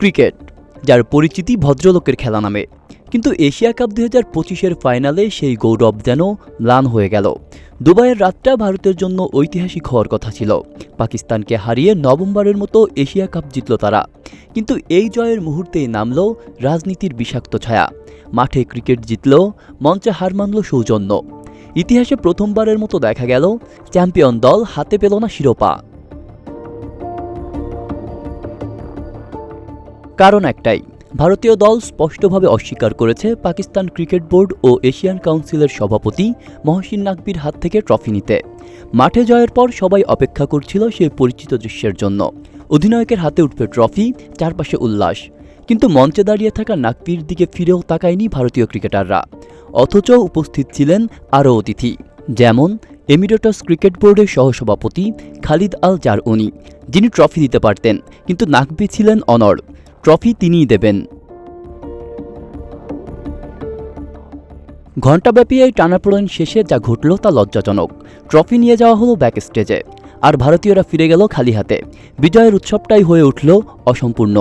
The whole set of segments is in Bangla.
ক্রিকেট, যার পরিচিতি ভদ্রলোকের খেলা নামে, কিন্তু এশিয়া কাপ 2025-এর ফাইনালে সেই গৌরব যেন ম্লান হয়ে গেল। দুবাইয়ের রাতটা ভারতের জন্য ঐতিহাসিক হওয়ার কথা ছিল। পাকিস্তানকে হারিয়ে নবমবারের মতো এশিয়া কাপ জিতল তারা, কিন্তু এই জয়ের মুহূর্তেই নামল রাজনীতির বিষাক্ত ছায়া। মাঠে ক্রিকেট জিতলেও মঞ্চে হার মানল সৌজন্য। ইতিহাসে প্রথমবারের মতো দেখা গেল চ্যাম্পিয়ন দল হাতে পেল না শিরোপা। কারণ একটাই, ভারতীয় দল স্পষ্টভাবে অস্বীকার করেছে পাকিস্তান ক্রিকেট বোর্ড ও এশিয়ান কাউন্সিলের সভাপতি মহসিন নাকভির হাত থেকে ট্রফি নিতে। মাঠে জয়ের পর সবাই অপেক্ষা করছিল সেই পরিচিত দৃশ্যের জন্য। অধিনায়কের হাতে উঠবে ট্রফি, চারপাশে উল্লাস, কিন্তু মঞ্চে দাঁড়িয়ে থাকা নাকভির দিকে ফিরেও তাকায়নি ভারতীয় ক্রিকেটাররা। অথচ উপস্থিত ছিলেন আরও অতিথি, যেমন এমিরেটস ক্রিকেট বোর্ডের সহসভাপতি খালিদ আল জারউনি, যিনি ট্রফি দিতে পারতেন, কিন্তু নাকভি ছিলেন অনড়, ট্রফি তিনিই দেবেন। ঘণ্টাব্যাপী এই টানাপোড়েন শেষে যা ঘটল তা লজ্জাজনক। ট্রফি নিয়ে যাওয়া হলো ব্যাক স্টেজে, আর ভারতীয়রা ফিরে গেল খালি হাতে। বিজয়ের উৎসবটাই হয়ে উঠল অসম্পূর্ণ।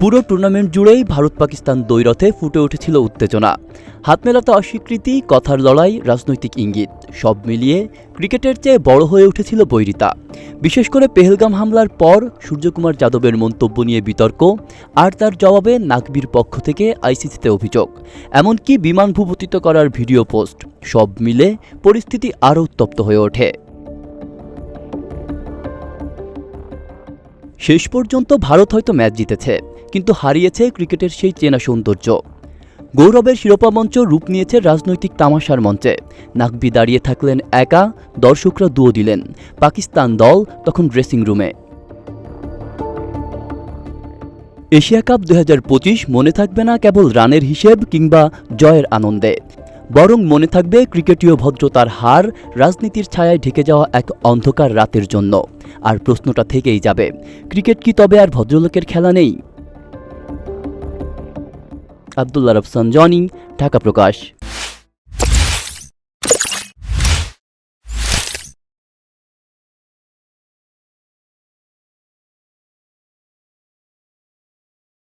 পুরো টুর্নামেন্ট জুড়েই ভারত পাকিস্তান দ্বৈরথে ফুটে উঠেছিল উত্তেজনা। হাত মেলাতে অস্বীকৃতি, কথার লড়াই, রাজনৈতিক ইঙ্গিত, সব মিলিয়ে ক্রিকেটের চেয়ে বড় হয়ে উঠেছিল বৈরিতা। বিশেষ করে পেহেলগাম হামলার পর সূর্যকুমার যাদবের মন্তব্য নিয়ে বিতর্ক, আর তার জবাবে নাকভির পক্ষ থেকে আইসিসিতে অভিযোগ, এমনকি বিমান ভূপতিত করার ভিডিও পোস্ট, সব মিলে পরিস্থিতি আরও উত্তপ্ত হয়ে ওঠে। শেষ পর্যন্ত ভারত হয়তো ম্যাচ জিতেছে, কিন্তু হারিয়েছে ক্রিকেটের সেই চেনা সৌন্দর্য। গৌরবের শিরোপা মঞ্চ রূপ নিয়েছে রাজনৈতিক তামাশার মঞ্চে। নাকভি দাঁড়িয়ে থাকলেন একা, দর্শকরা দুয়ো দিলেন, পাকিস্তান দল তখন ড্রেসিং রুমে। এশিয়া কাপ 2025 মনে থাকবে না কেবল রানের হিসেব কিংবা জয়ের আনন্দে, বরং মনে থাকবে ক্রিকেটীয় ভদ্রতার হার, রাজনীতির ছায়ায় ঢেকে যাওয়া এক অন্ধকার রাতের জন্য। আর প্রশ্নটা থেকেই যাবে, ক্রিকেট কি তবে আর ভদ্রলোকের খেলা নেই? আব্দুল্লাহ রফসান জনি, ঢাকা প্রকাশ।